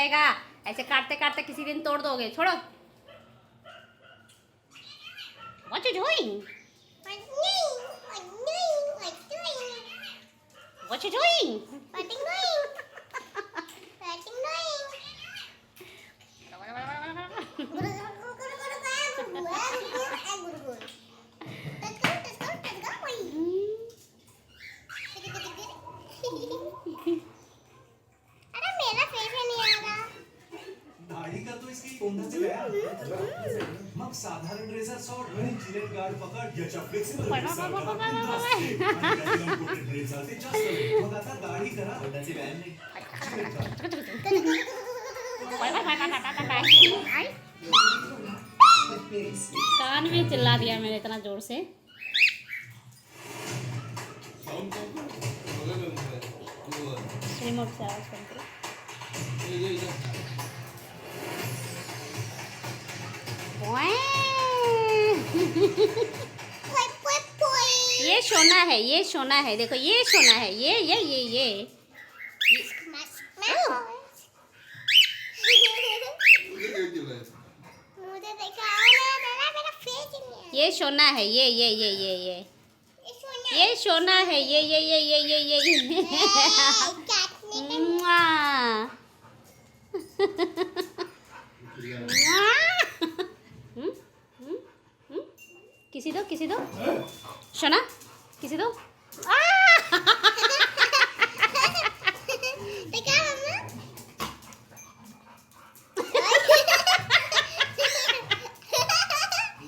जाएगा। ऐसे काटते काटते किसी दिन तोड़ दोगे। छोड़ो। What you doing? What you doing? अरे मेरा फेस ही नहीं आ रहा। दाढ़ी का तो इसकी कोंडा से गया मग साधारण रेजर सॉर्ट जिलेट गार्ड पकड याच्या फ्लेक्सिबल ब्लेड चालते जास्त वेळ मग आता दाढी करा त्याचे व्यायाम नाही कान में चिल्ला दिया मैंने इतना जोर से। रिमोट से आवाज करके ये सोना है, ये सोना है। देखो ये सोना है, ये मुझे देखा मेरा फेस ही नहीं ये सोना है, ये सोना है, ये मुआ। हम्म, हम्म, हम्म। किसी दो सोना, किसी दो। देखा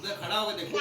मम्मा खड़ा होकर देखो।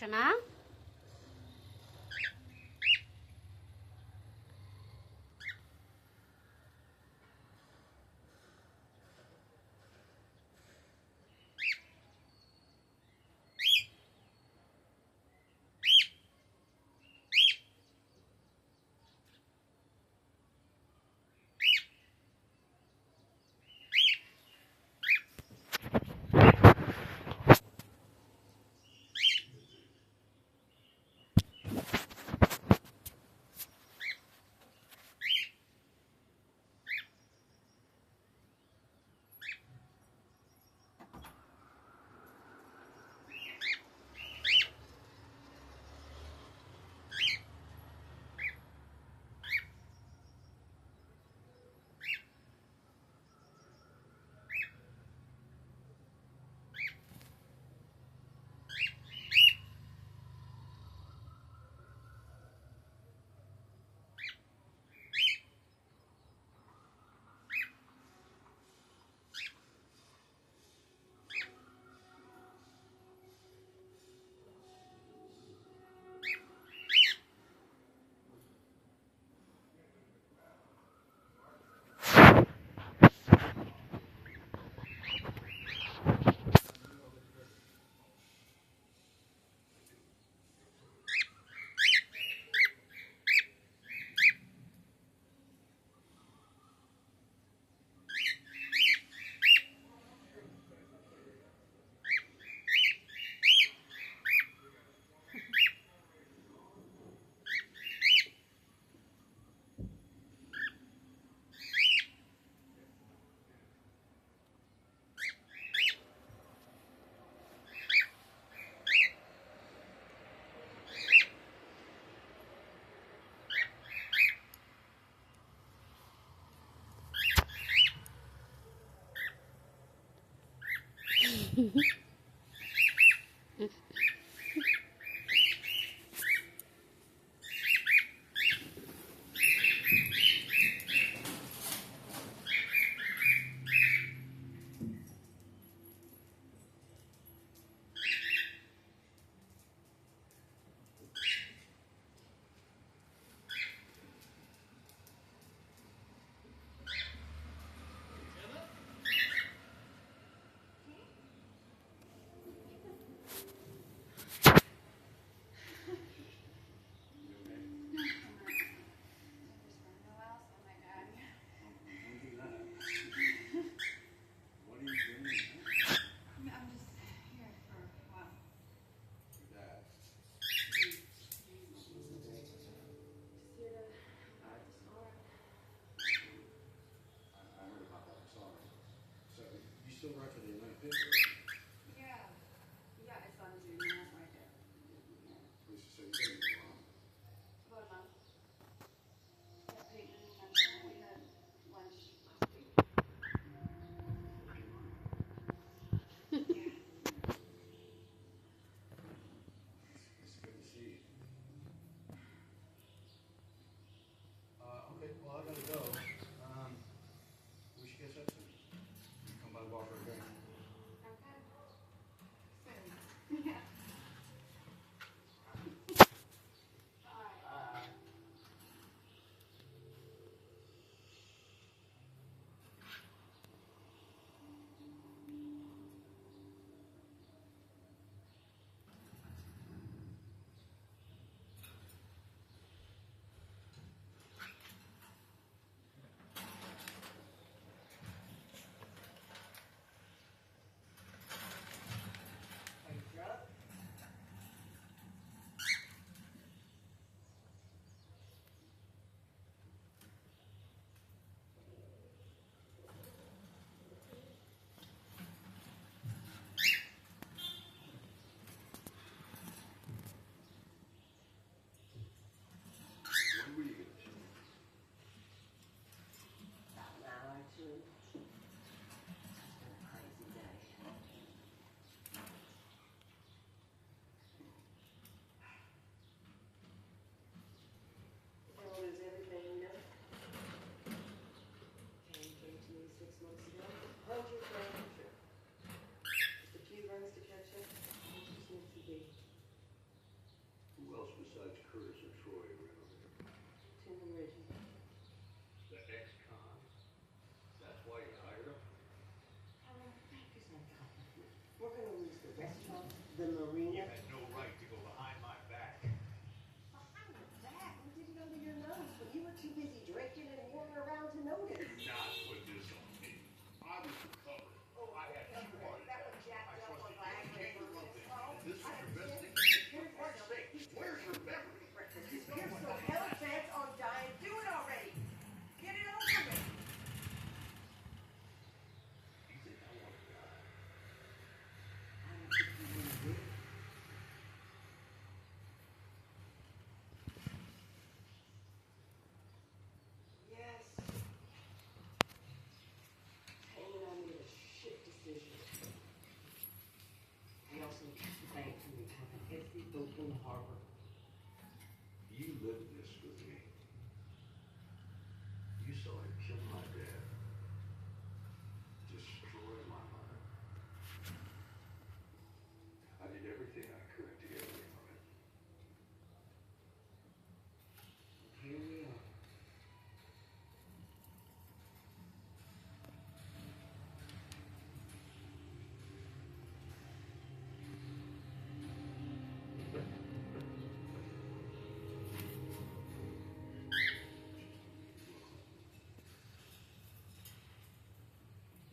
সোনা Still write for the Atlantic paper? Yeah. Yeah, it's on June. That's right there. Yeah. So you've been here a while? About a month. Yeah, Peyton and Spencer, we had lunch last week. Yeah. It's good to see you. Okay, well, I gotta go. We should catch up soon. You come by the bar for a drink. The marina. You had no right to go behind my back. Behind your back? We didn't know your nose, but you were too busy drinking and whoring around to notice. Do not put this on me. I was recovered. Oh, I had two heart That attacks. one jacked I up on trusted you. You Viagra. came to run things. Oh, And this was I your best understand. thing. For Christ's sake, where's your memory? You're so hell bent on dying. Do it already. Get it over with. You think I want to die? I don't think you want to do it. Yes. Hanging on me a shit decision. I also need to thank you for every open harbor. You lived this with me. You saw it kill my dad. Destroy my mother. I did everything I could to get away from it. Here we are.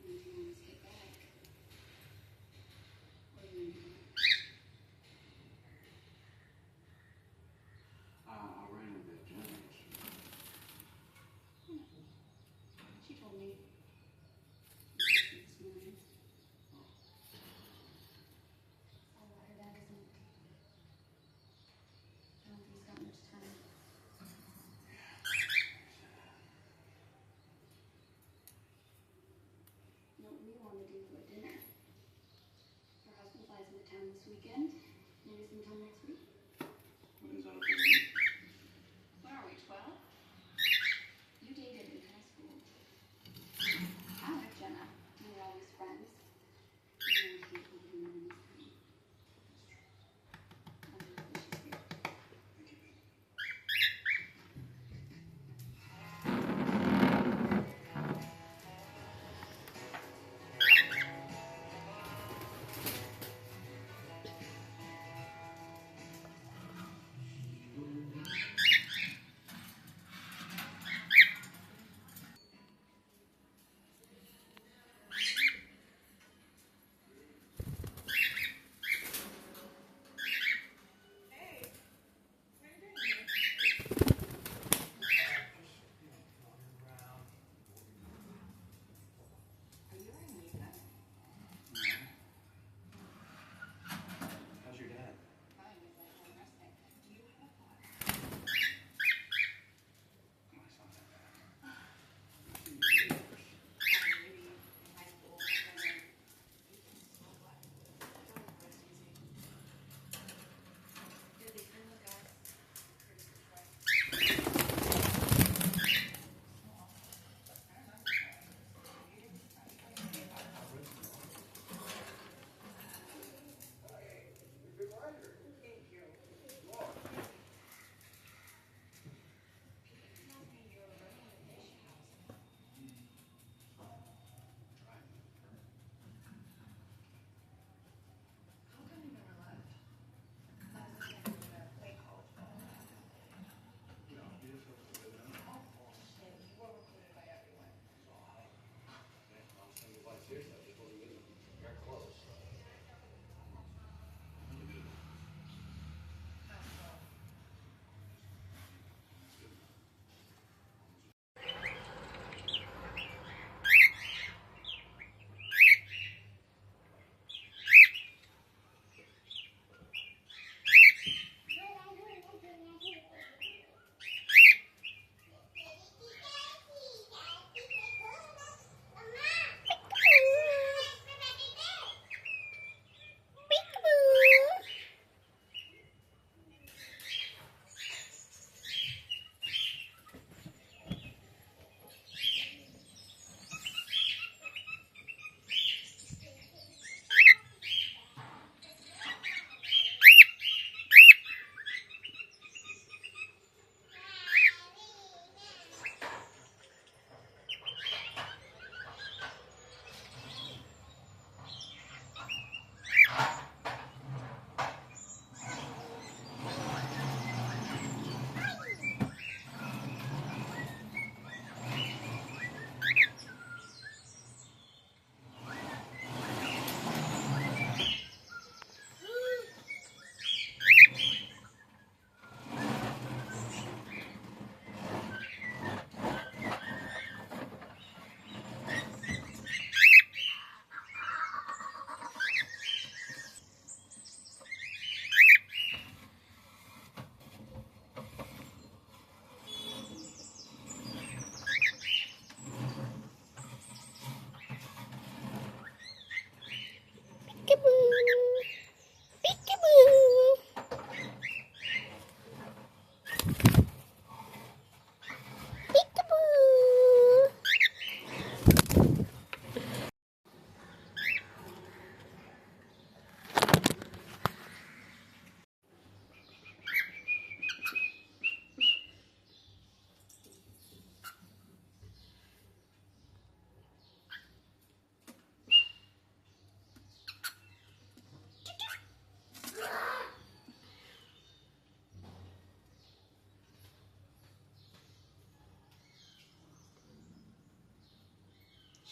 When do you want to get back? What do you mean? I ran into Jenna yesterday. She told me. This morning. Saw that her dad isn't. I don't think he's got much time. You know what we want to do for dinner? Her husband flies into town this weekend. Maybe sometime next week. When is that up to me? What are we, 12? You dated in high school. I like Jenna. We were always friends. You know, I hate leaving her in this town. I'm really glad she's here. Thank you, baby.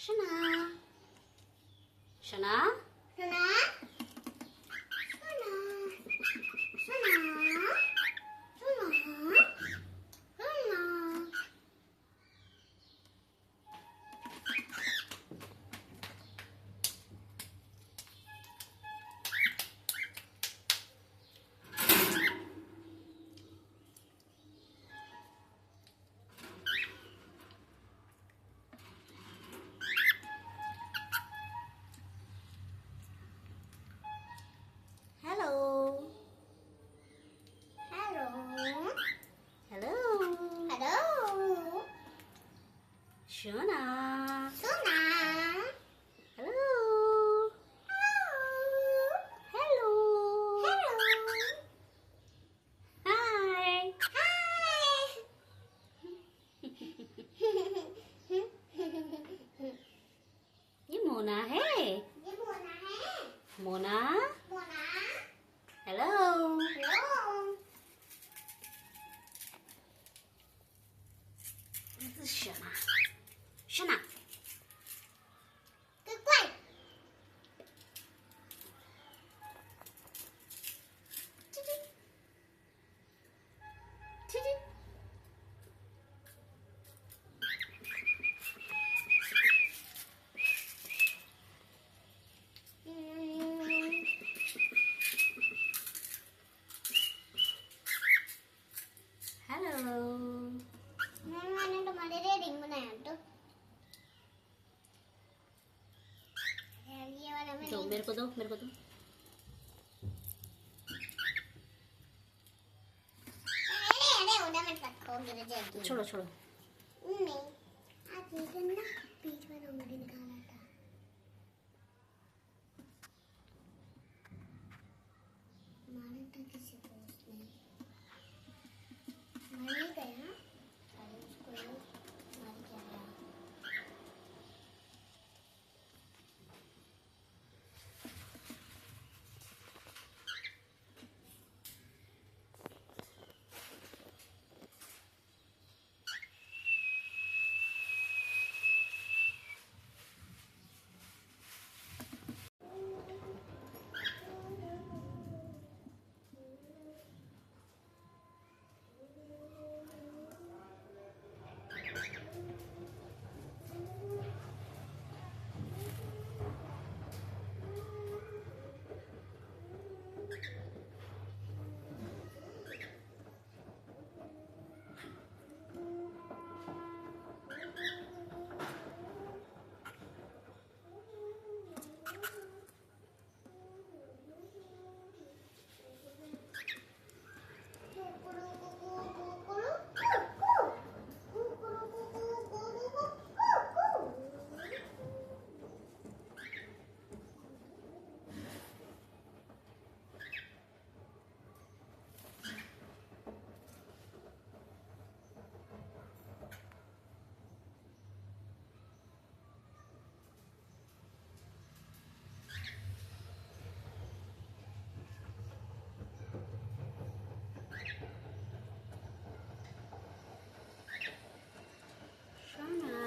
Shana. Shana. Shana. Shana. Shana. Shana. Shana. Hello. Hello. Hello. Hello. Shana. Shana. Hello. Hello. Hello. Hi. ये मोना है. ये मोना है. Mona. Mona. Hello. Hello. This is Shana. Shana. Good boy. Hello. मैंने तुम्हारे लिए ring बनाया तो ये वाला मैं दो मेरे को दो मेरे को दो. अरे उड़ा मत पटको गिर जाएगी. छोड़ो छोड़ो. नहीं आज ये गंदा बीच में उंगली निकाला था. मारने तक किसी को उसने मर नहीं गया. अरे उसको मार गया. Shana.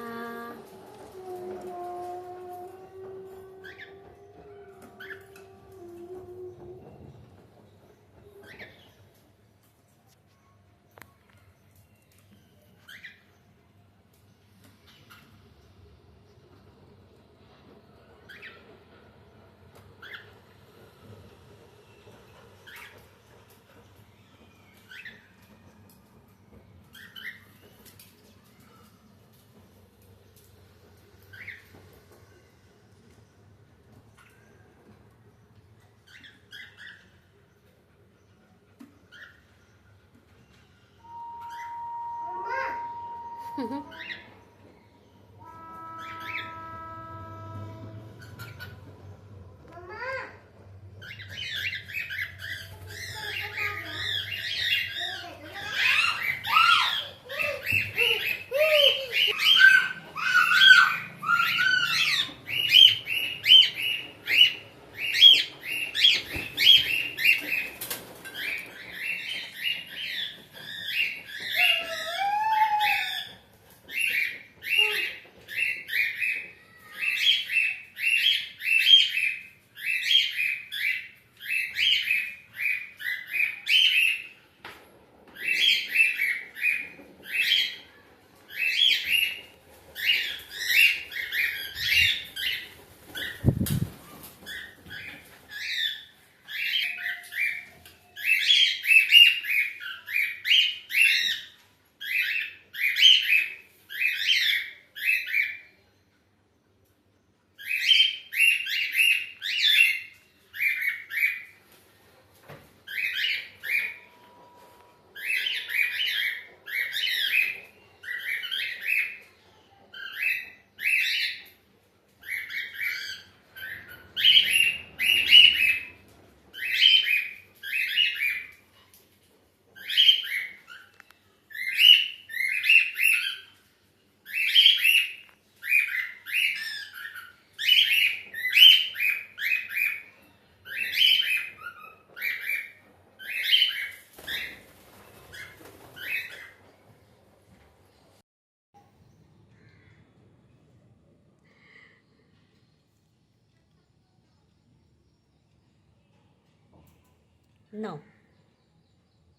No.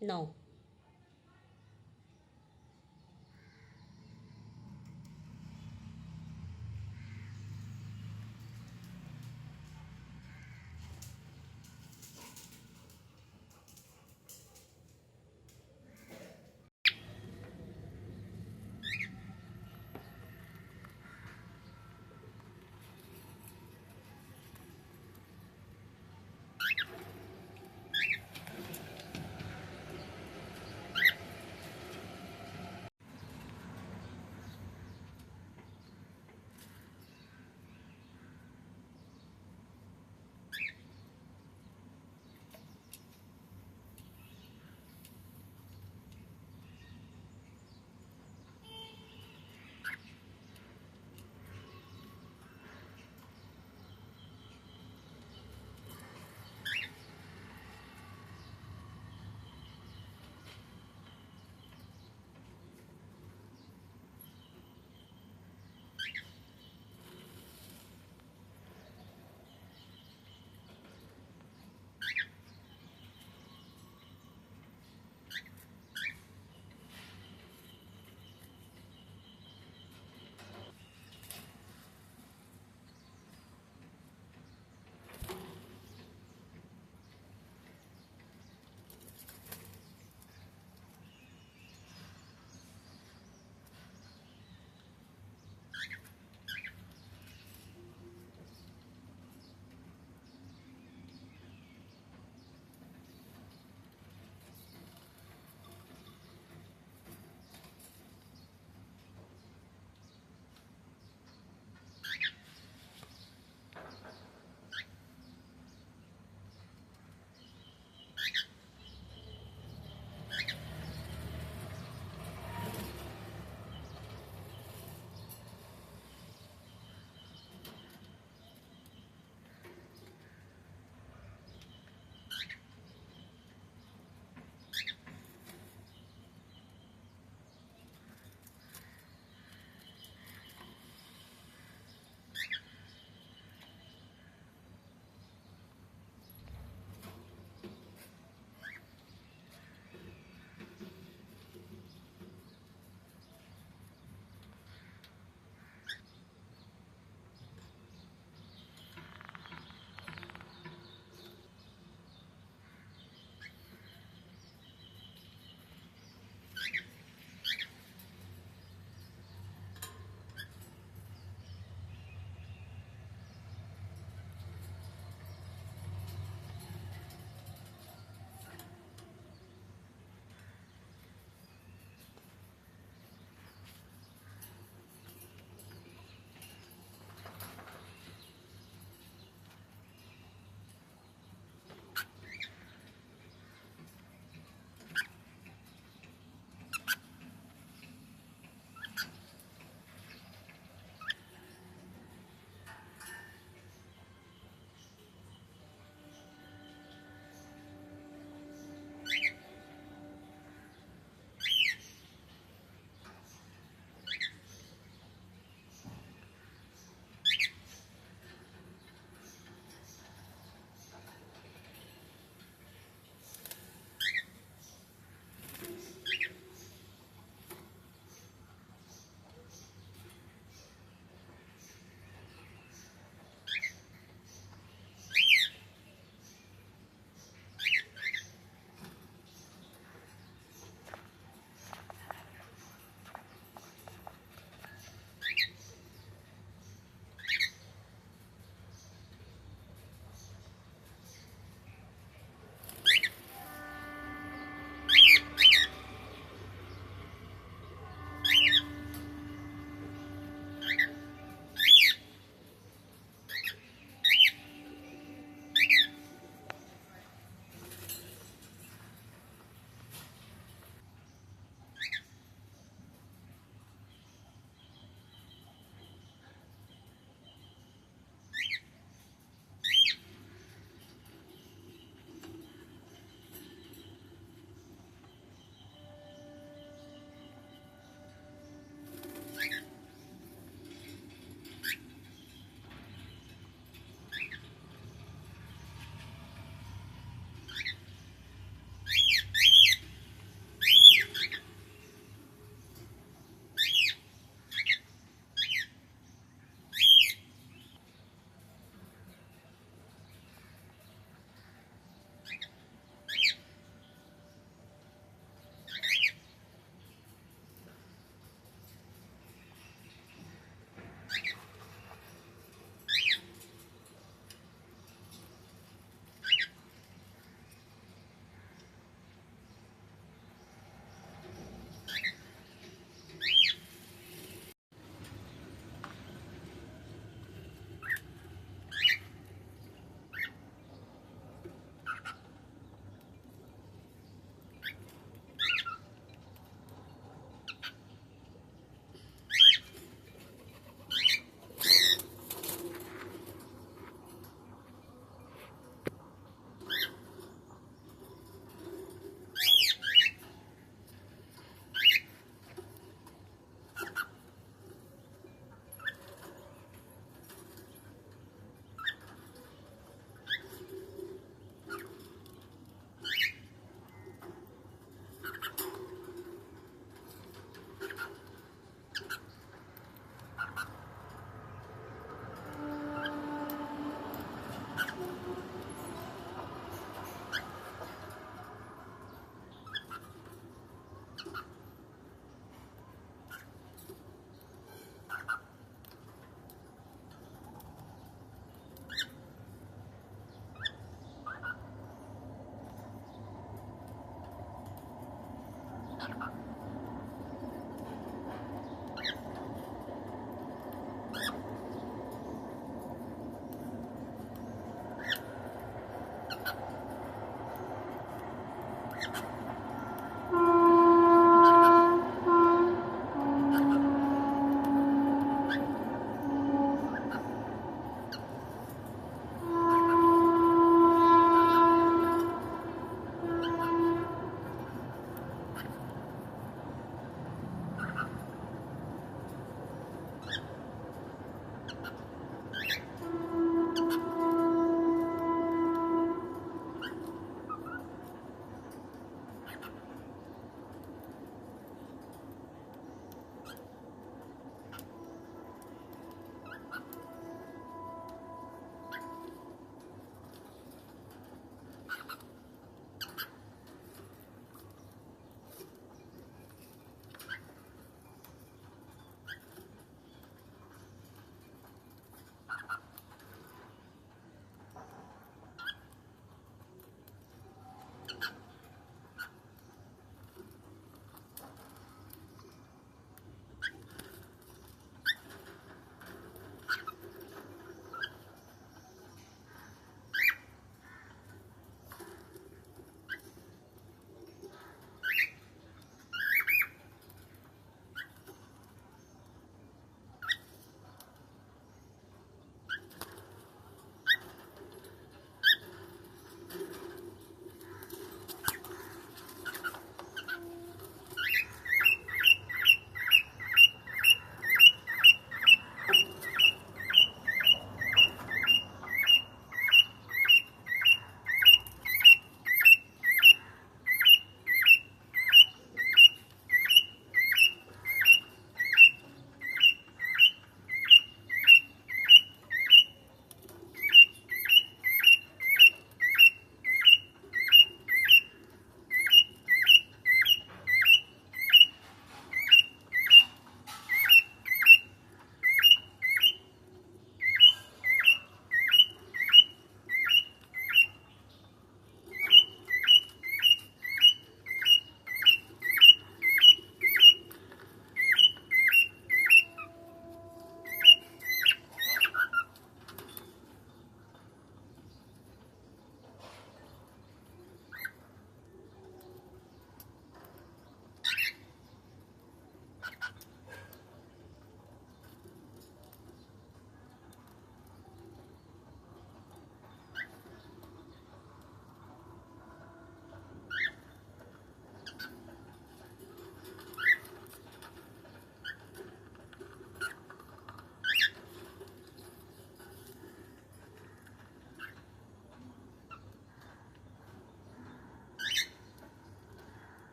No.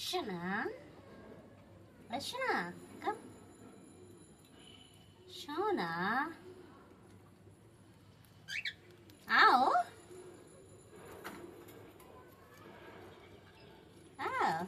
Shona. Shona, come. Shona. Ow. Ow.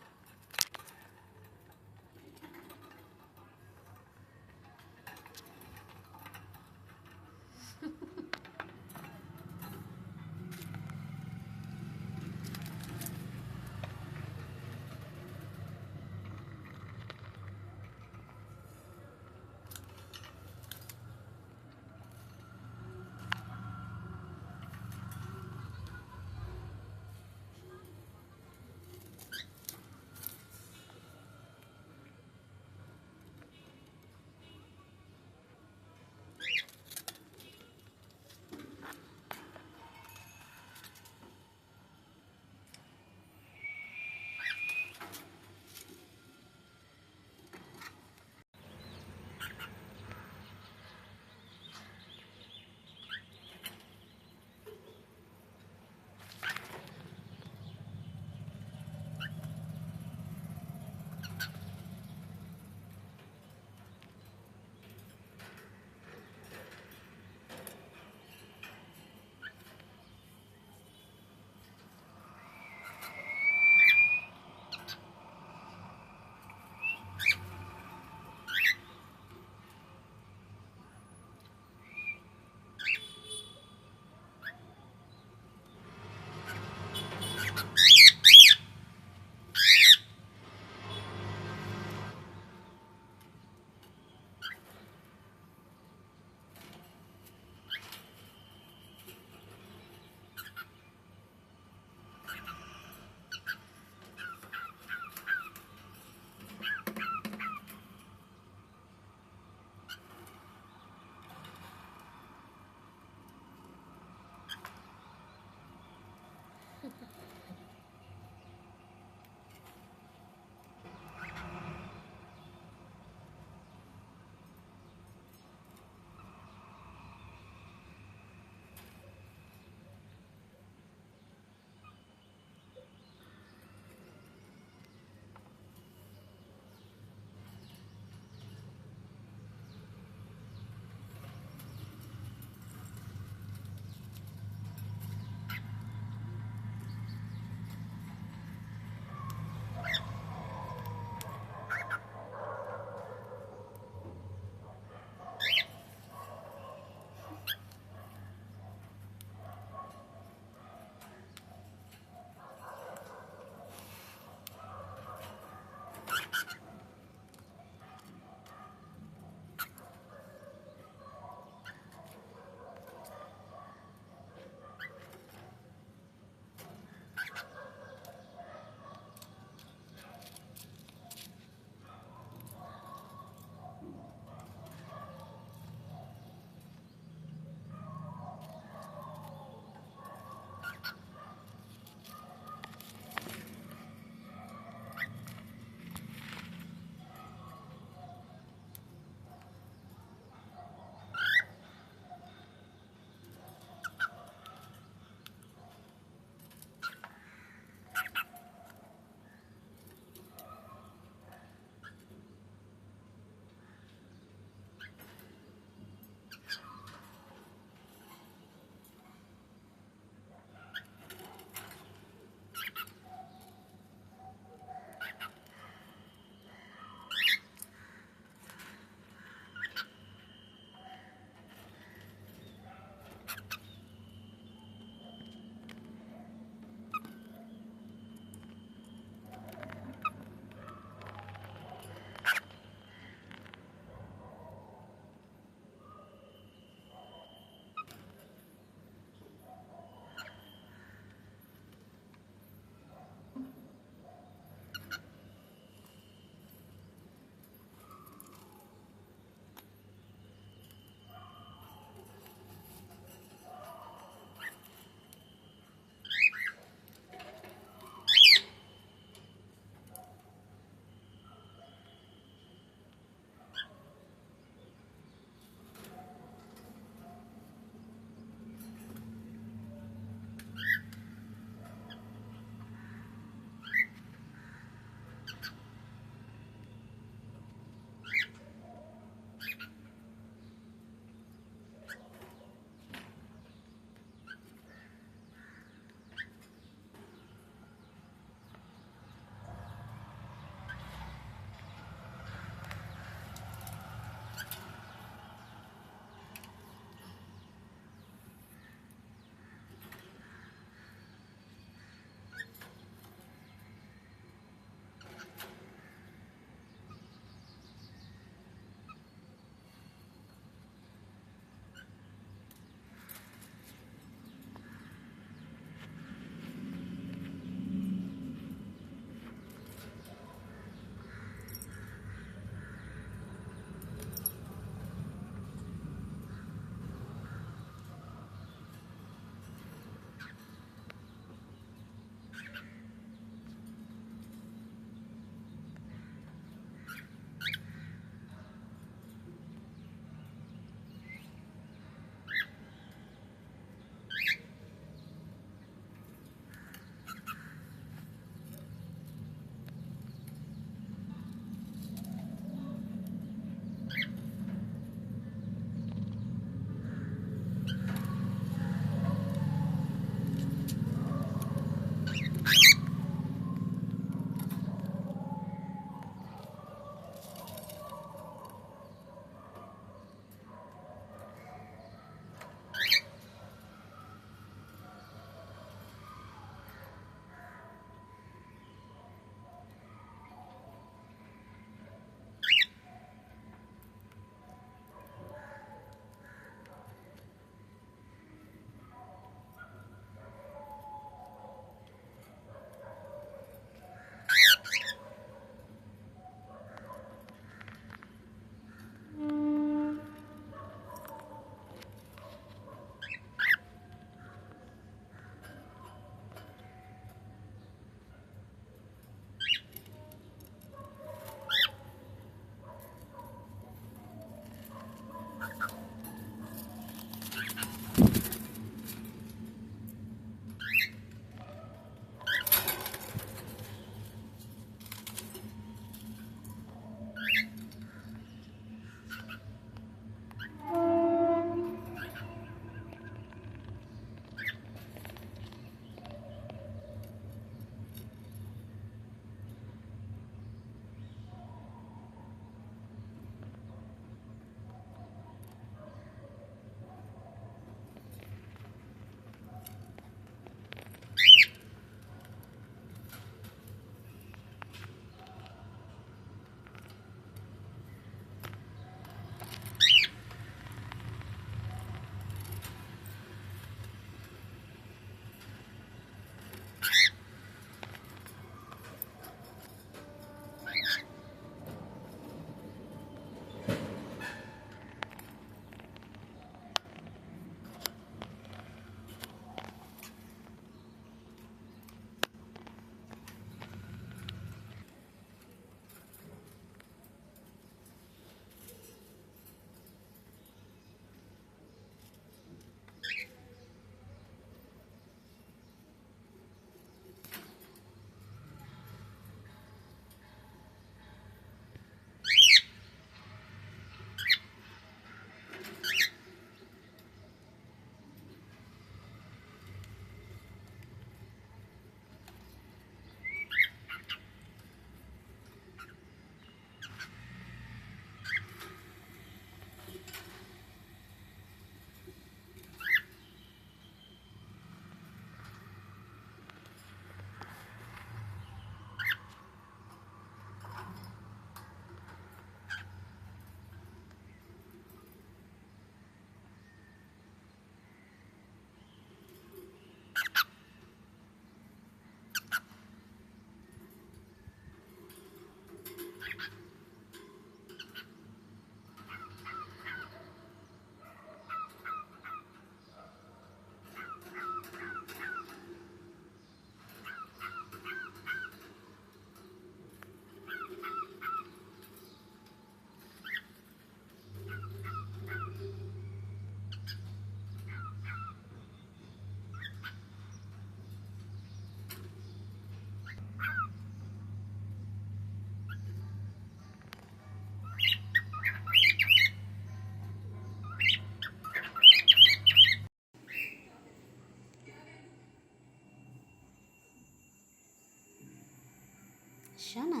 Shona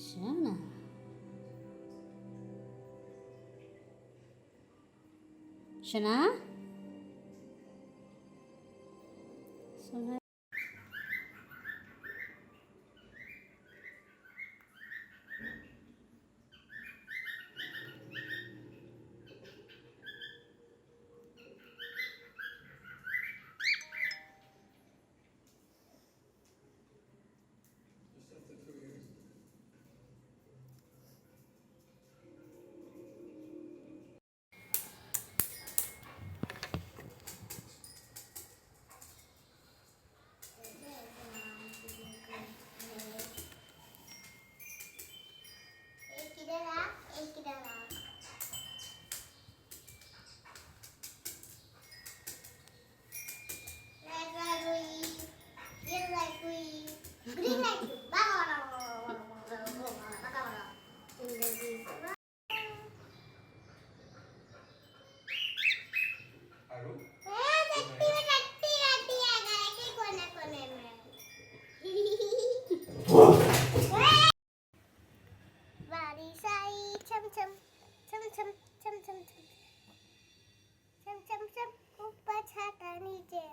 Shona Shona सोना एक इधर आ, एक इधर आ। Red light green, yellow light green, green light blue. आरो टट्टी है घर के कोने-कोने में। बारिश आई छम छम छम छम छम छम छम छम छम ऊपर छाता नीचे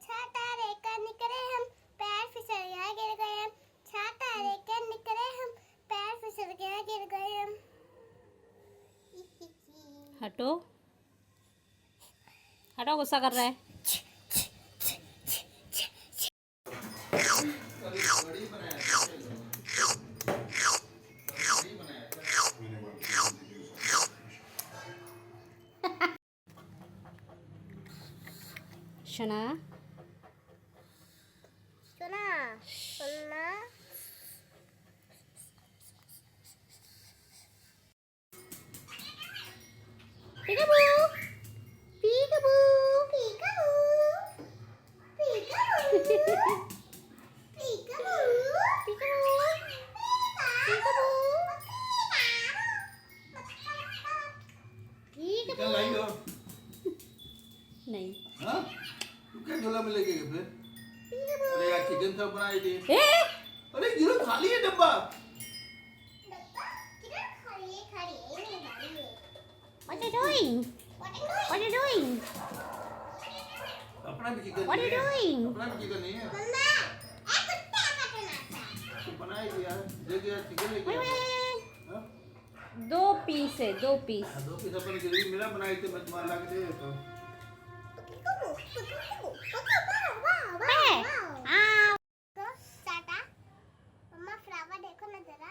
छाता लेकर निकले हम पैर फिसल गया गिर गए हम छाता लेकर निकले हम पैर फिसल गया गिर गए हम हटो हटो गुस्सा कर रहा है शोना सुना सुनना पीकाबू पीकाबू पीकाबू पीकाबू पीकाबू चिकन लाई हो नहीं हाँ तू क्या झोला में लेके गए फिर अरे यार चिकन तो बनाई थी ए अरे गिरो खाली है डब्बा डब्बा किधर खड़ी है नहीं डाली है what you doing what you doing अपना भी चिकन what you doing अपना भी चिकन नहीं है मम्मा ए कुत्ता काटना था तो बनाई थी यार देख यार चिकन लेके Wait, आया wait, हाँ? wait. 2 पीस है 2 पीस हाँ, दो पीस अपन ग्रेवी मेरा बनाई थी मैं तुम्हारा ला के दे देता हूँ पीकाबू पीकाबू वाह वाह है वाह आ तो टाटा मम्मा फ्लावर देखो ना जरा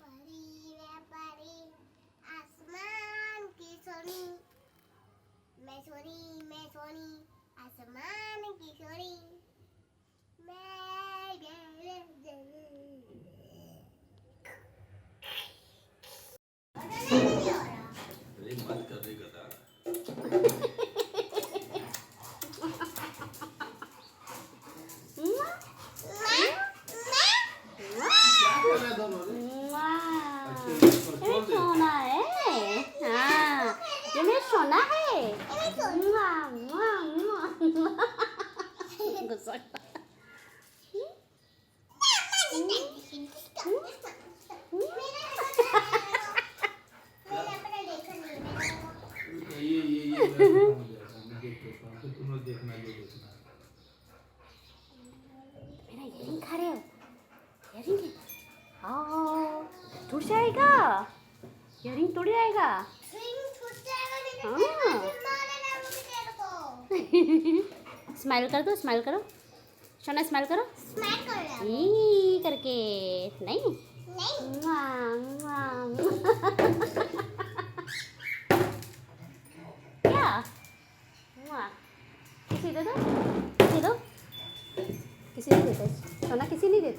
परी वे परी आसमान की सोनी मैं सोनी आसमान की सोनी मैं अरे मत कर दे गधा क्या कर रहे हैं दोनों रे? अच्छे पर ये खोल दे सोना है हाँ ये मेरा सोना है गुस्सा ये मैं देखता हूँ तुम लोग देखना ये देखना मेरा इयरिंग खा रहे हो इयरिंग आओ टूट जाएगा इयरिंग टूट जाएगा स्माइल कर दो स्माइल करो सोना स्माइल करो ई करके नहीं क्या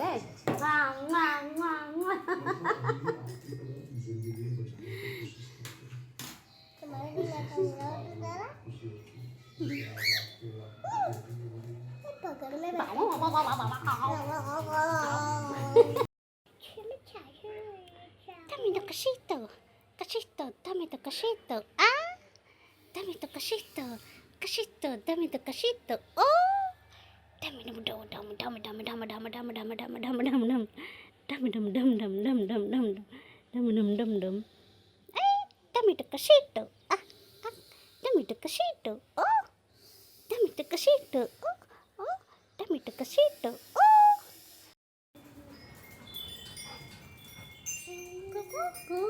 đây. Ngoan ngoan ngoan ngoan. Kemarin dimakan laut udara. Pagarnya Dame tu cosito. Cosito, dame tu cosito. Ah, dame tu cosito. Cosito, dame tu cosito. Oh. Dame dame dame dame dame dame dame dame dame dame dame dame dame dame. Dame dame dame dame dame dame dame. Dame dame dame dame. Eh, dame tu cosito. Ah, ah. Dame tu cosito. Oh. Dame tu cosito. Oh, oh. Dame tu cosito. Oh. Kuku.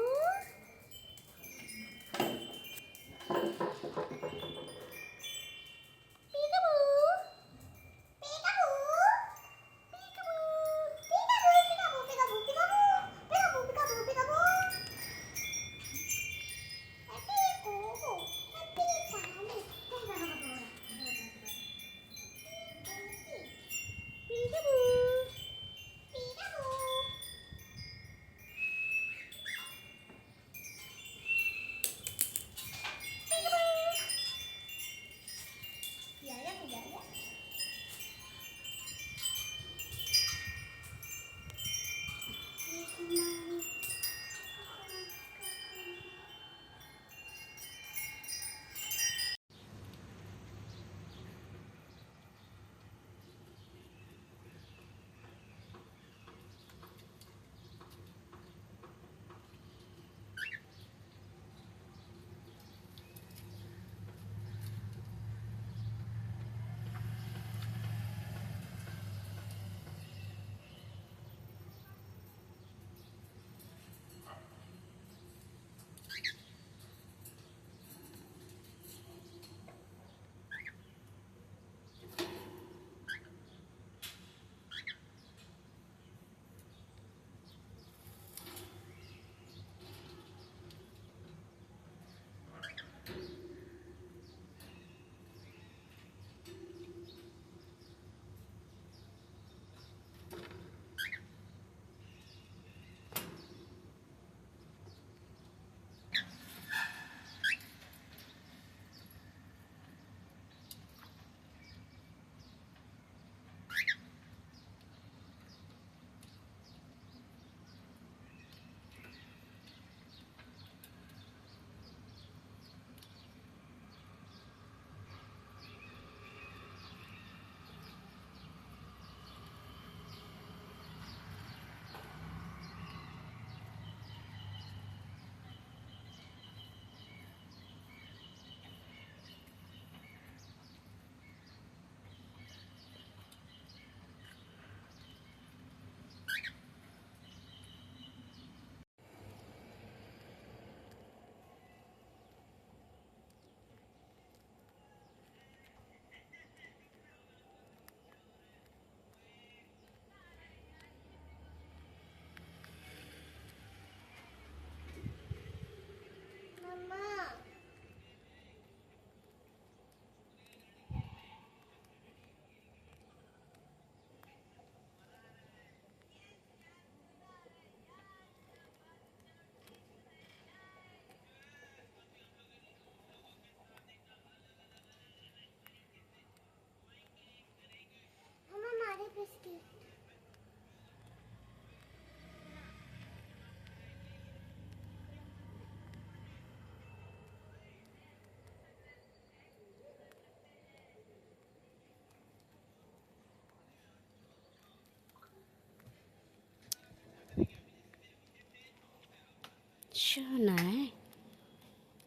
Shona है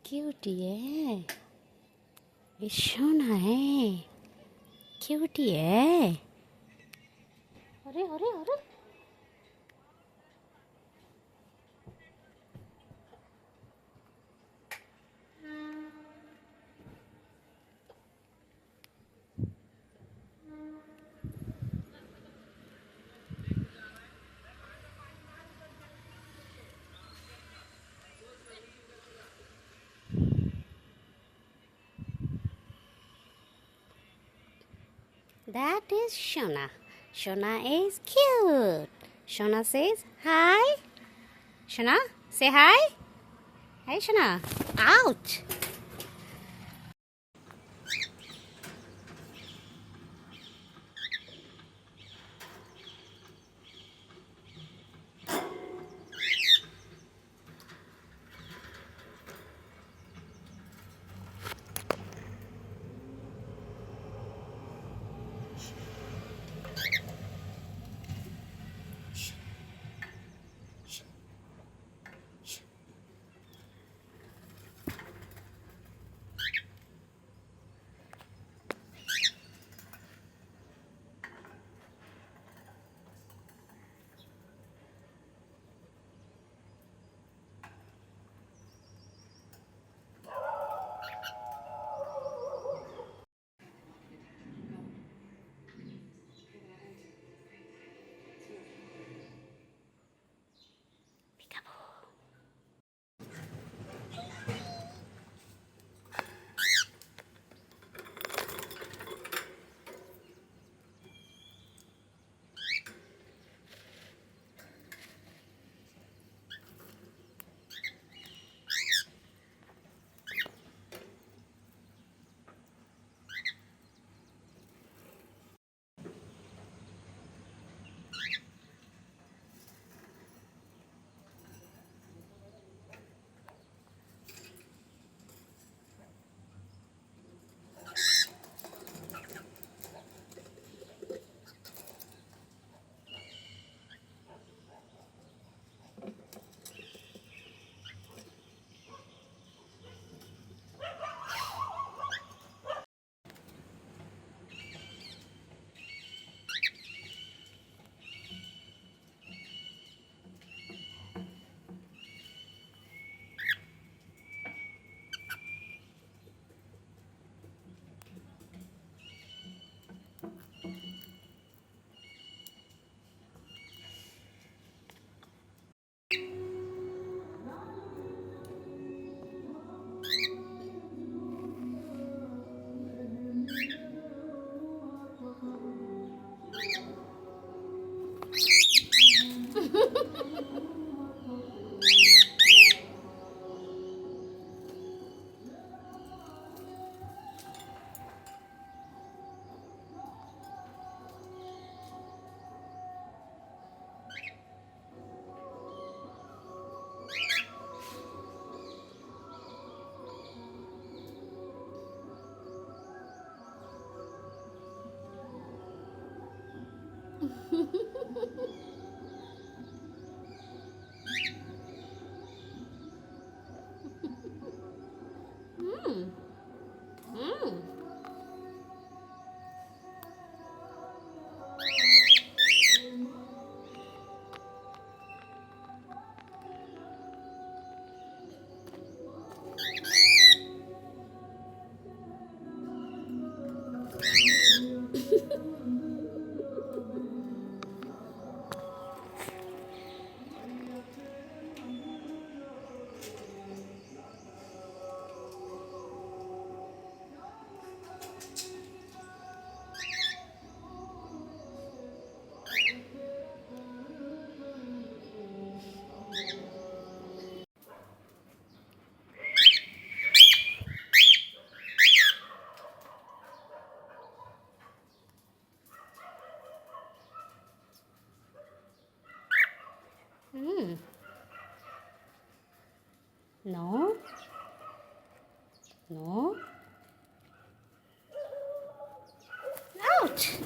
cutie है ये शोना है cutie है अरे अरे अरे That is Shona. Shona is cute. Shona says hi. Shona, say hi. Hi, Shona. Ouch. Mm. Mm. Mm. No. No. Ouch.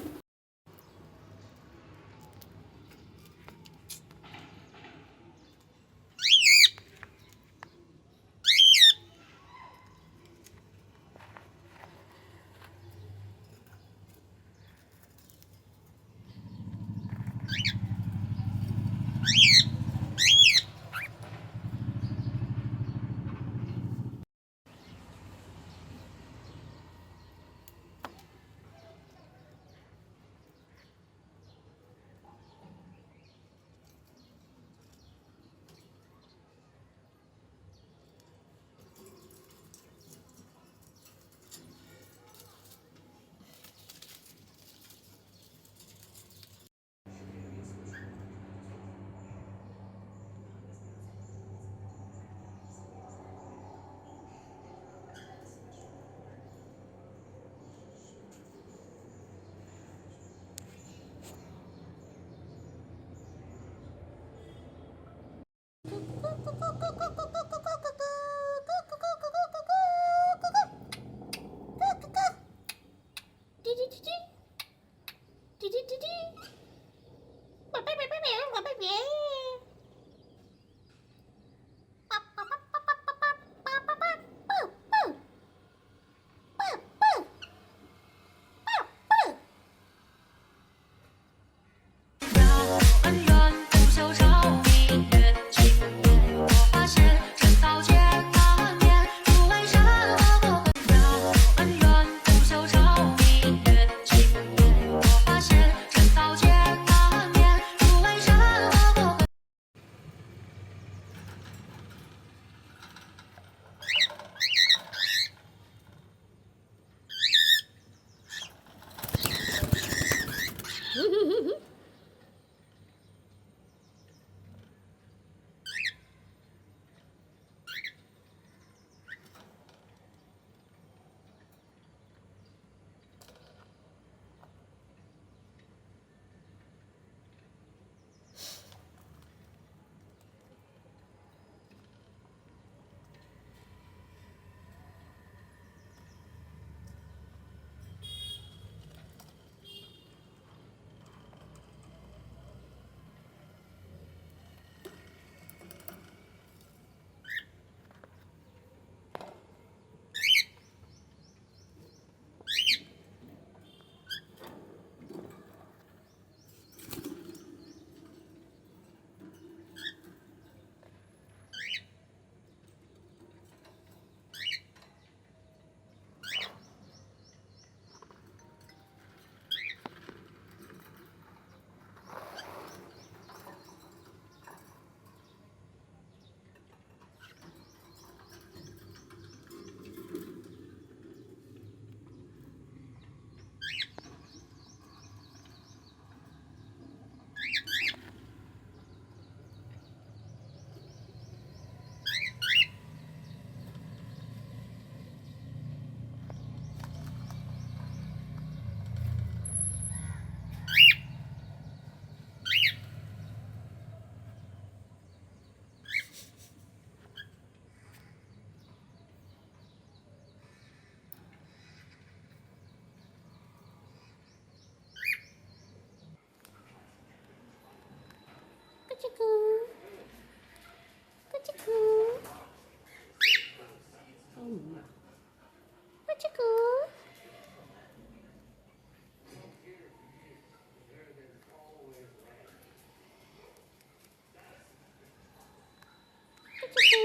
Kuchiku.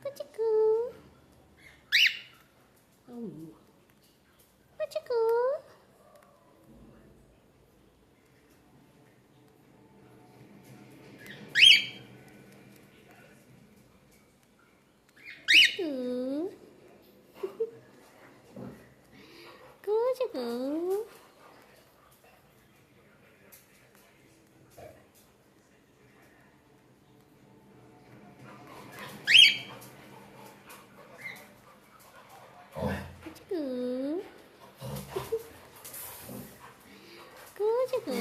Kuchiku. Kuchiku. Kuchiku.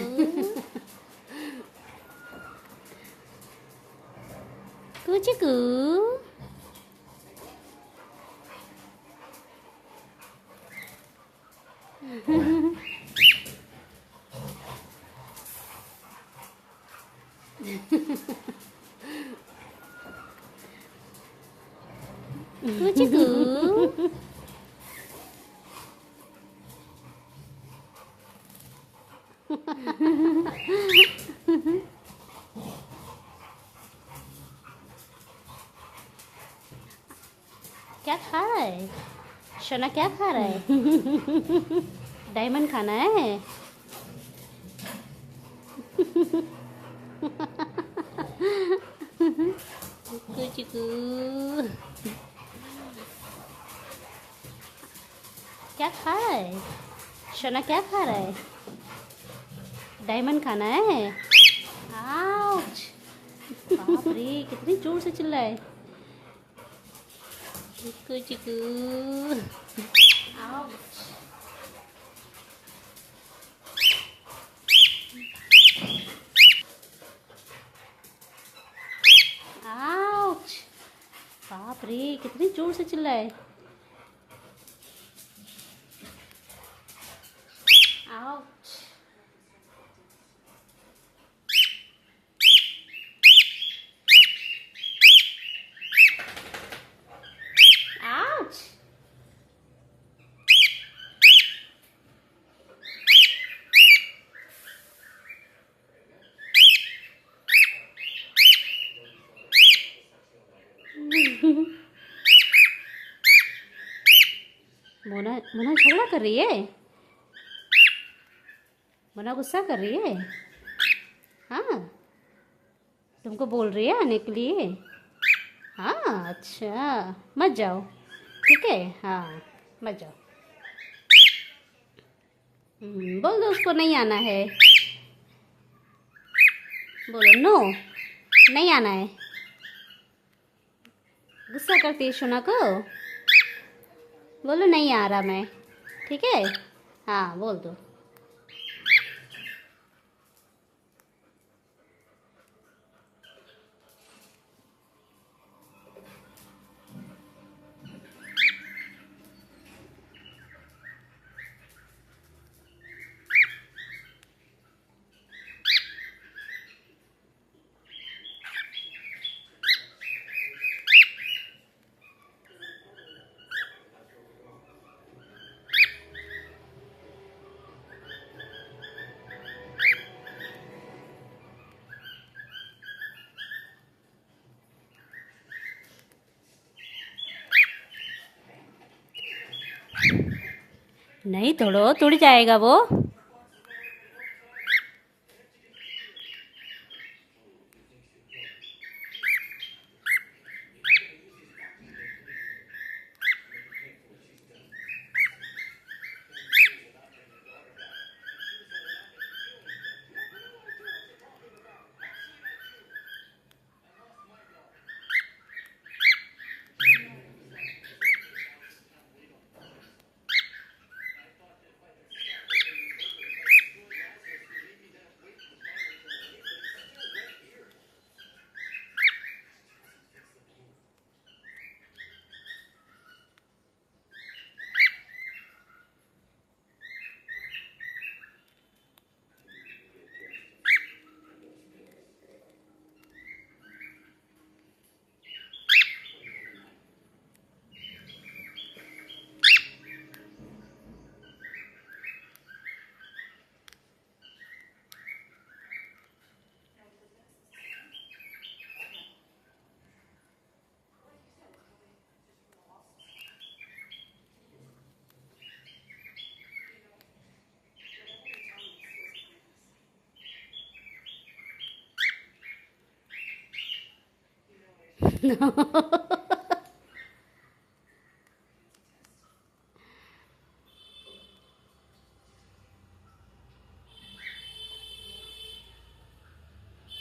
Kuchiku. क्या खा रहा है शोना? क्या खा रहा है? डायमंड खाना है? कुचिकू क्या खा रहा है शोना? क्या खा रहा है? डायमंड खाना है? आउच! बाप रे, कितनी जोर से चिल्लाए। कुचिकू आउच! आउच! बाप रे, कितनी जोर से चिल्लाए। आउच! आउच! मोना मोना झगड़ा कर रही है? मोना गुस्सा कर रही है? हाँ, तुमको बोल रही है आने के लिए? हाँ, अच्छा, मत जाओ, ठीक है? हाँ, मत जाओ। बोल दो उसको नहीं आना है। बोलो नो, नहीं आना है। गुस्सा करती है शोना को? बोलो नहीं आ रहा मैं, ठीक है? हाँ, बोल दो। नहीं तोड़ो, टूट जाएगा वो।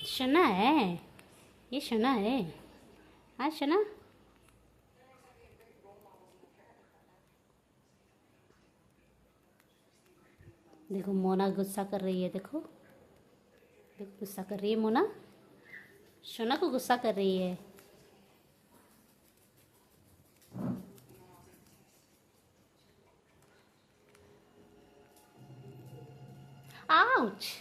शना है, ये शना है। हाँ शना, देखो मोना गुस्सा कर रही है। देखो देखो गुस्सा कर रही है मोना, शना को गुस्सा कर रही है। आउच।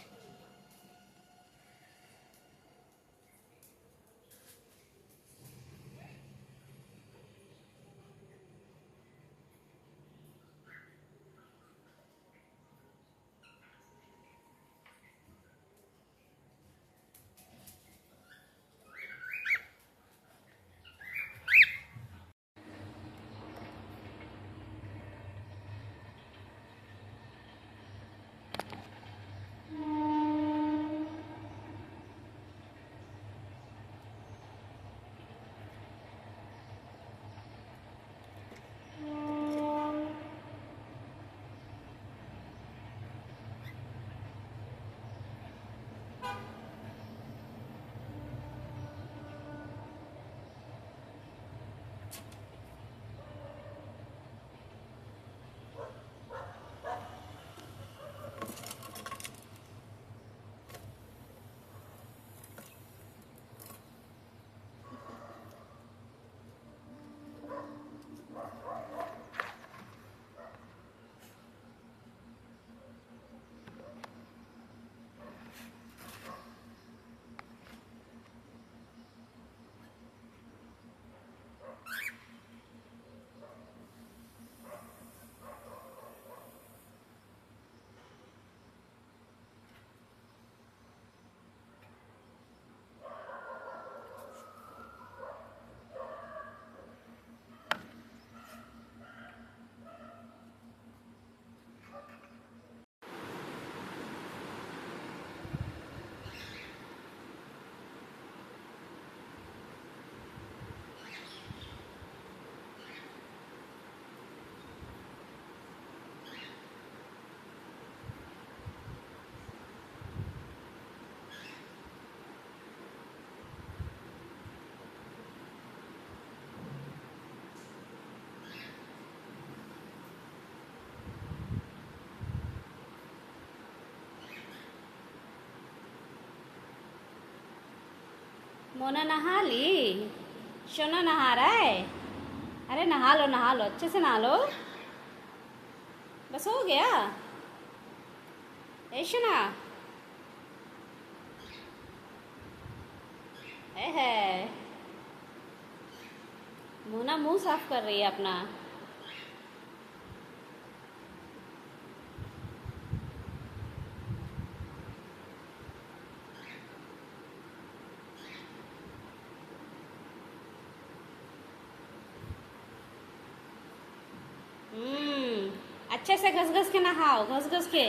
मोना नहा ली, शोना नहा रहा है। अरे नहा लो अच्छे से नहा लो, बस हो गया। ए शोना, है मोना मुंह साफ कर रही है अपना। अच्छे से घस घस के नहाओ, घस घस के।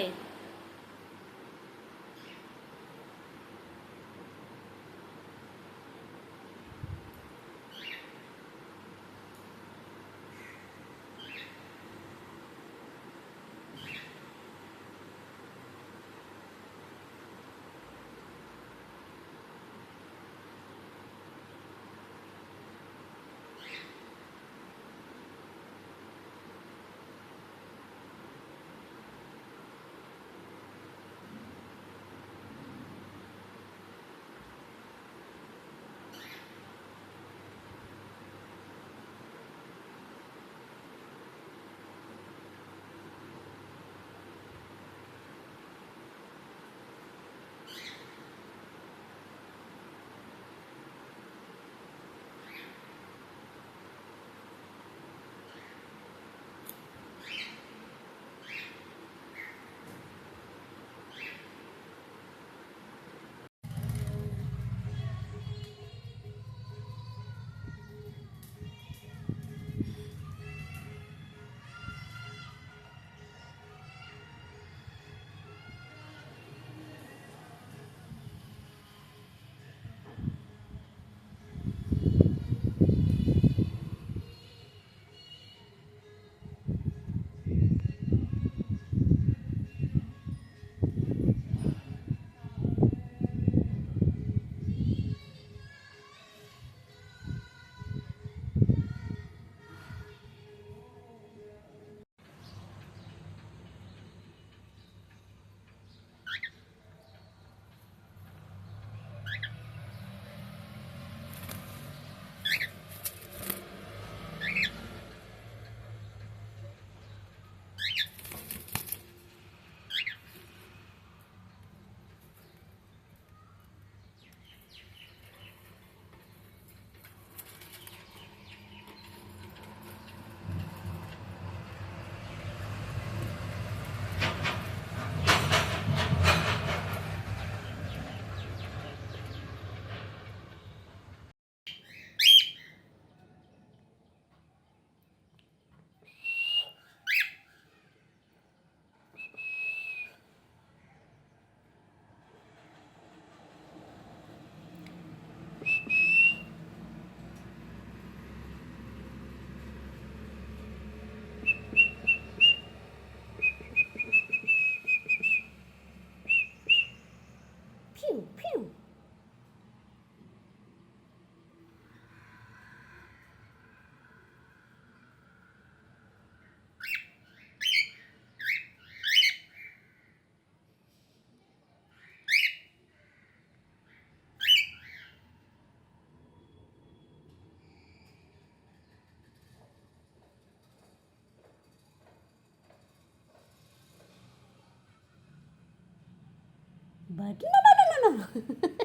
But no, no, no, no, no.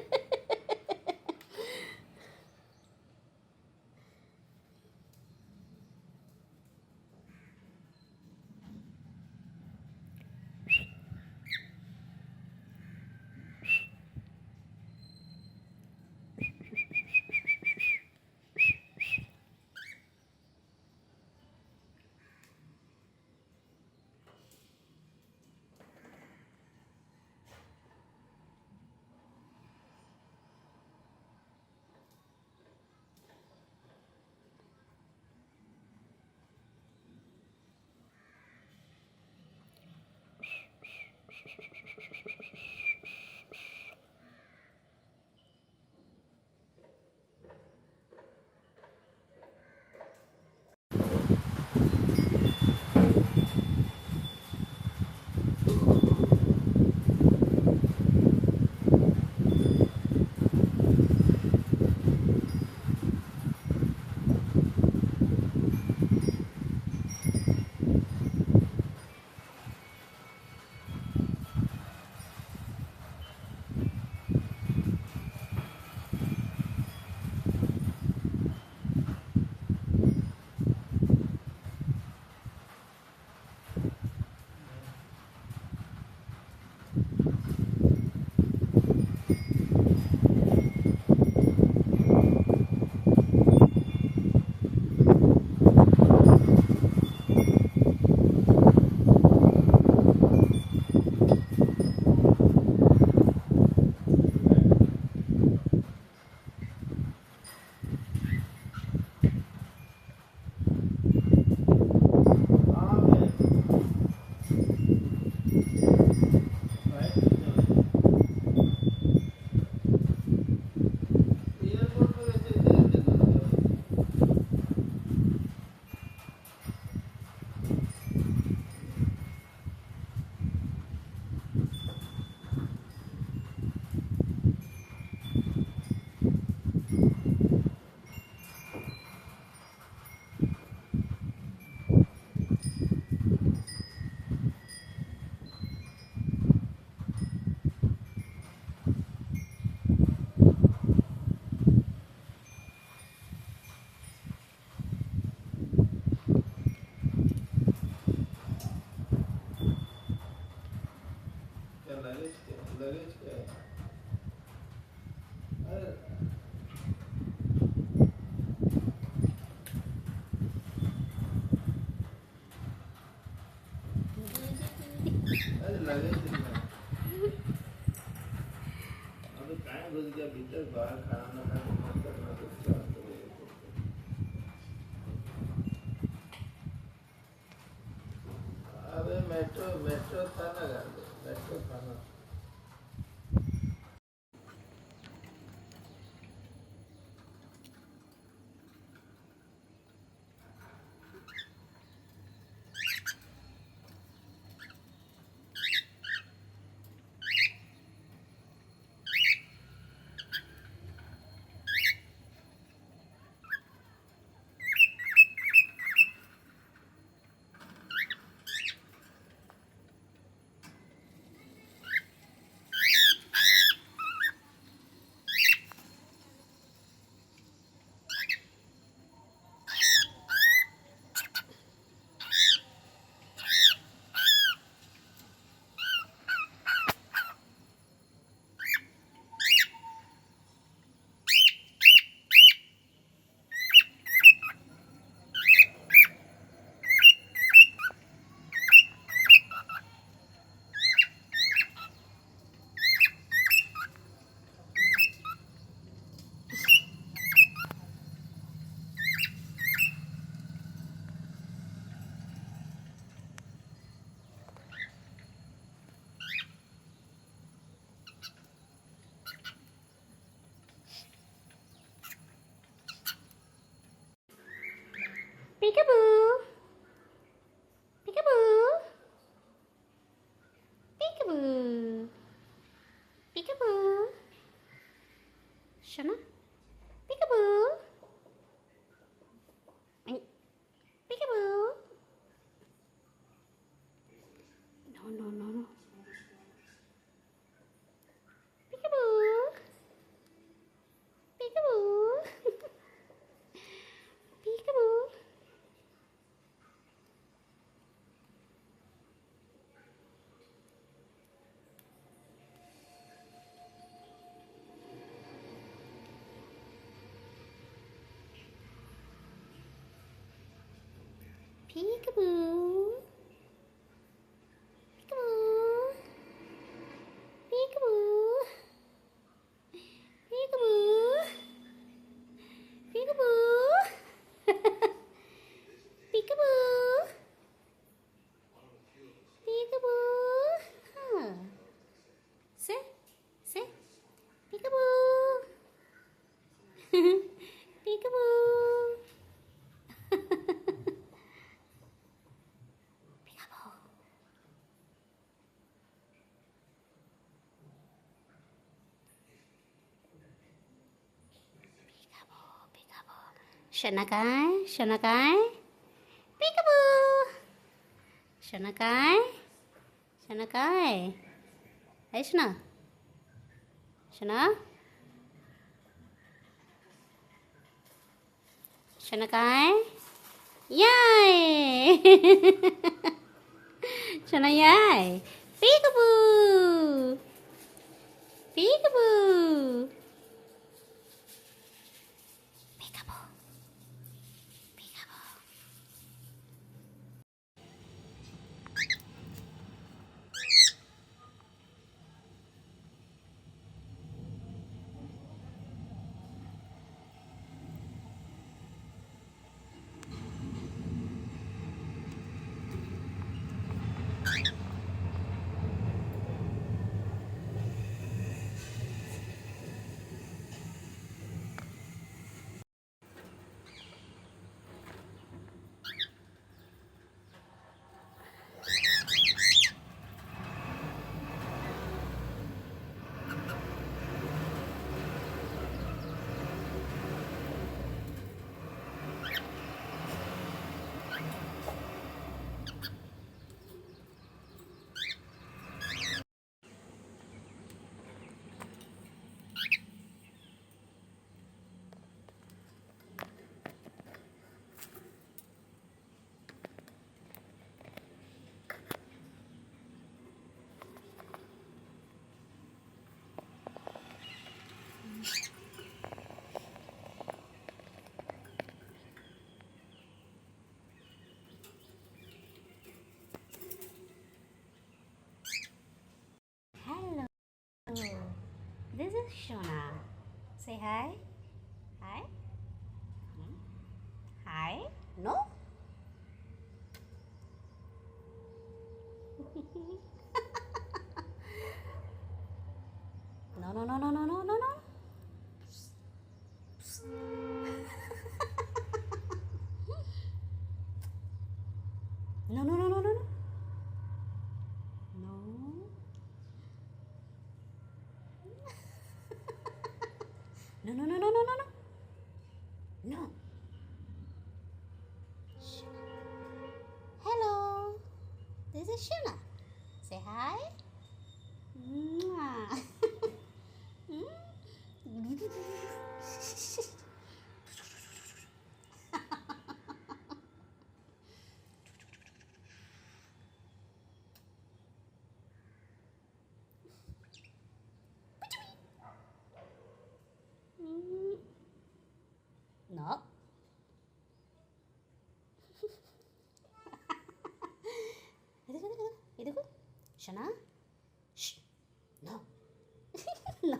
Luggage क्या है? अरे अरे लगेज नहीं। अबे कहाँ घुस गया भीतर बाहर खाना ना खाना मत करना तो क्या करेगा? अबे मेट्रो मेट्रो था ना गाड़ी मेट्रो था ना Peekaboo. Peekaboo. Peekaboo. Peekaboo. Shana. Peekaboo. Ay. Peekaboo. No, no, no, no. Peekaboo. Peekaboo. Peekaboo. Peekaboo. Peekaboo. Peekaboo. Peekaboo. Huh. Say. Say. Peekaboo. Peekaboo. Peekaboo. Shanakai, Shanakai, Peekaboo, Shanakai, Shanakai, hey Shana, Shana, Shanakai, yay, Shana yay, Peekaboo, Peekaboo. Peekaboo. Peekaboo. Hello, this is Shona. Say hi. Hi. Hi. No. No, no, no, no, no, no, no, no. No, no, no, no, no, no. No. No, no, no, no, no, no, no. No. Hello. This is Shona. Say hi. Mwah. No. 이러고 Shana. Shh. No. No.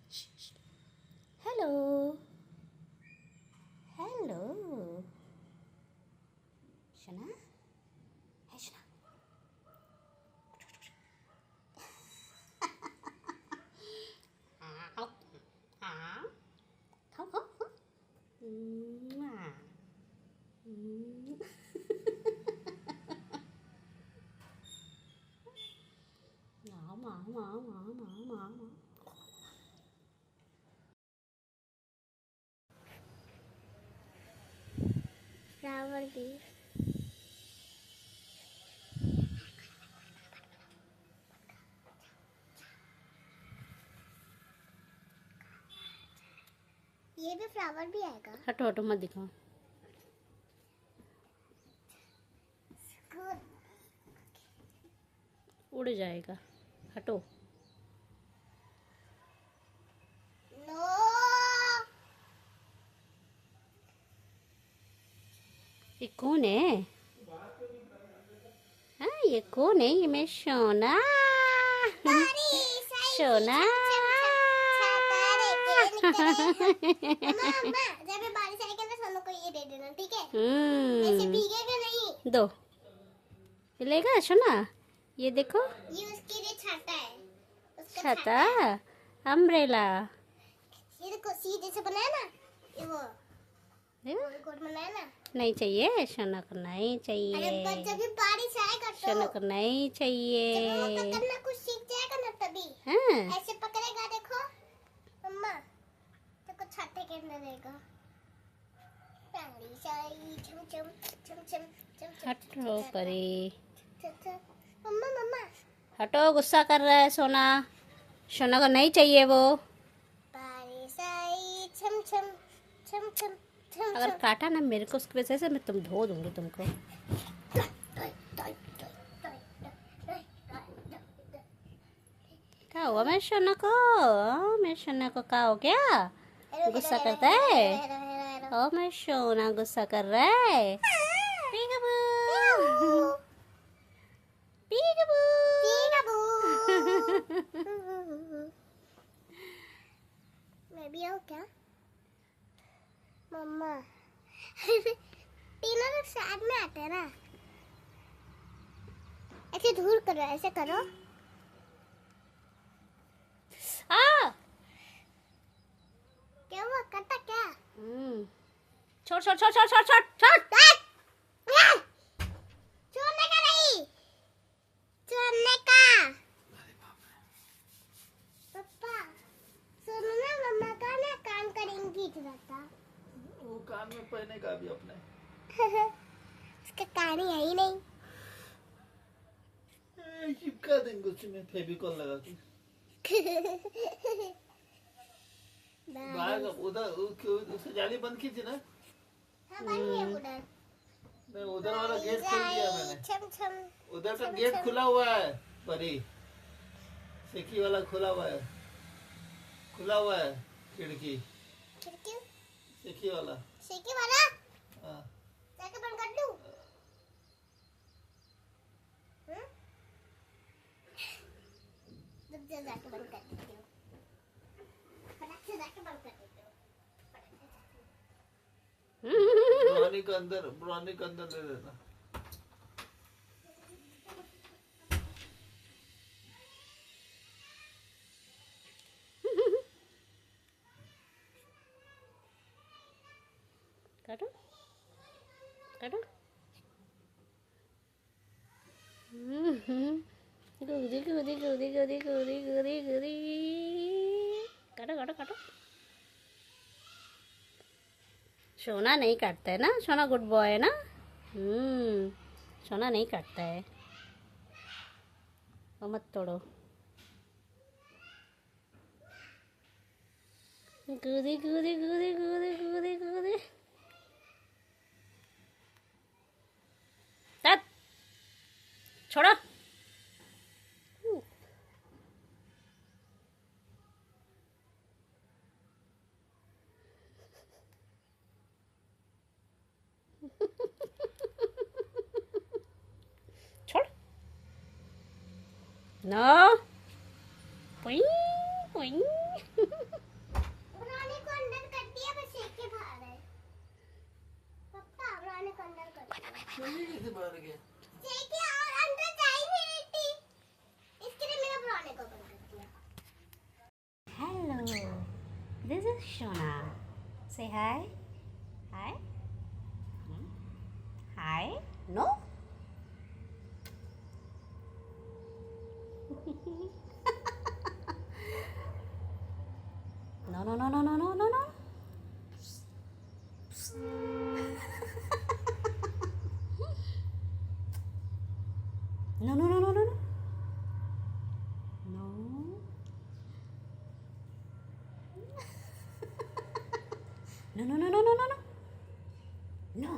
Shh, shh. Hello. Hello. Shana. Hey Shana. Khóc. Hả? Khóc khóc khóc. À. Mở mở mở mở mở mở mở. Flower भी ये भी flower भी आएगा हटो हटो मत दिखाओ. उड़ जाएगा, हटो। नो। ये कौन है? हाँ, ये कौन है? ये मैं सोना। सोना। मम्मा जब ये बारिश आएगी ना सोनू को ये दे देना, ठीक है? ऐसे भीगेगा नहीं। दो लेगा सोना, ये देखो। ये उसके लिए छाता है, उसका छाता, अम्ब्रेला। ये देखो सीधे से बनाया ना, ये वो गोल बनाया ना। नहीं चाहिए सोना को, नहीं अरे चाहिए पर जब भी बारिश आएगा तो सोना को, नहीं जब वो चाहिए। पकड़ना कुछ सीख जाएगा ना तभी हाँ, ऐसे पकड़ेगा। देखो मम्मा, देखो छाते के अंदर रहेगा। बारिश आई छम छम छम छम छम छम। हटो परी, मम्मा मम्मा, हटो। गुस्सा कर रहा है सोना, सोना को नहीं चाहिए वो। बारिश आई छम छम छम छम छम अगर छम। काटा ना मेरे को, उसकी वजह से मैं तुम धो दूंगी तुमको। क्या हुआ मेरे सोना को? मेरे सोना को क्या हो गया? गुस्सा करता है? ओ मेरे सोना गुस्सा कर रहा है। पीकाबू, पीकाबू। मैं भी आऊँ क्या मम्मा? तीनों लोग साथ में आते हैं ना। ऐसे दूर करो, ऐसे करो। आ! क्या हुआ? कटा क्या? छोड़ छोड़ छोड़ छोड़ छोड़ छोड़ छोड़। छोड़ने का नहीं, छोड़ने का। पापा सुनो ना, मम्मा का ना कान का रिंग खींच रहा था। वो कान में पहनेगा अभी अपने। उसका कान ही है ही नहीं। चिपका देंगे उसमें फेविकॉल लगा के। बाहर उधर उसकी जाली बंद की थी ना। हाँ बंद है उधर। नहीं, उधर वाला गेट खोल दिया मैंने। छम छम। उधर का गेट खुला हुआ है परी, सेकी वाला खुला हुआ है, खुला हुआ है खिड़की, खिड़की सेकी वाला। सेकी वाला हाँ। जाके बंद कर दूं? रुक जा, जाके बंद कर देती हूँ। फटाक से जाके बंद कर देती हूँ। ब्राउनी के अंदर दे देना। काटो काटो। कूदी कूदी कूदी कूदी कूदी कूदी कूदी। काटो काटो काटो। सोना नहीं काटता है ना, सोना गुड बॉय है ना। सोना नहीं काटता है, वो मत तोड़ो। कूदी कूदी कूदी कूदी कूदी कूदी। तब छोड़ो। छोड़। नो। पुई पुई। ब्राउनी को अंदर कर दिया, बस सेक के बाहर है। पापा ब्राउनी को अंदर कर दिया। ये कैसे बाहर गया? सेक के और अंदर जा ही नहीं रही थी, इसके लिए मैंने ब्राउनी को बंद कर दिया। Hello, this is Shona. Say hi. Hi. Hi. No. No no no no no no no no. No no no no no no. No. No no no no no no no. No.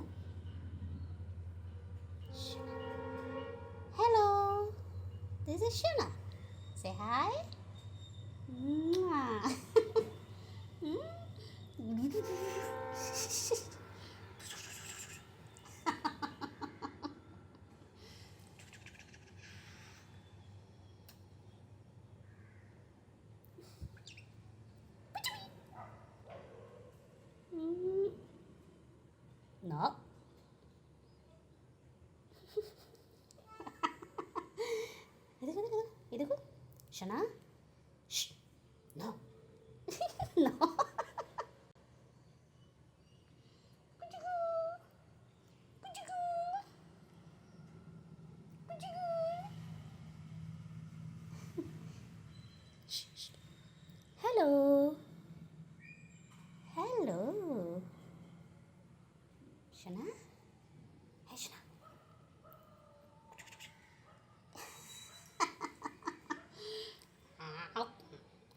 Hello. This This is Shona. Say hi. Mwah. No. ये देखो शना no no hello hello शना है शना Không.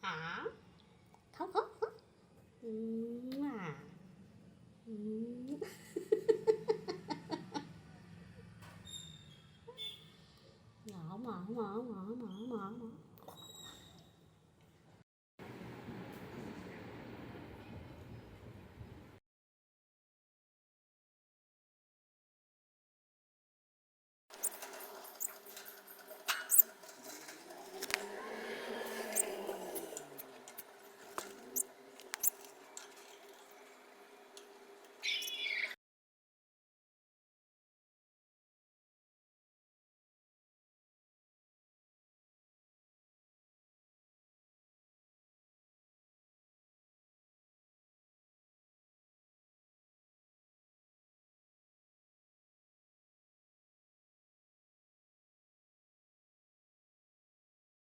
Hả? Không, không, không. Mở, mở, mở, mở, mở, mở, mở.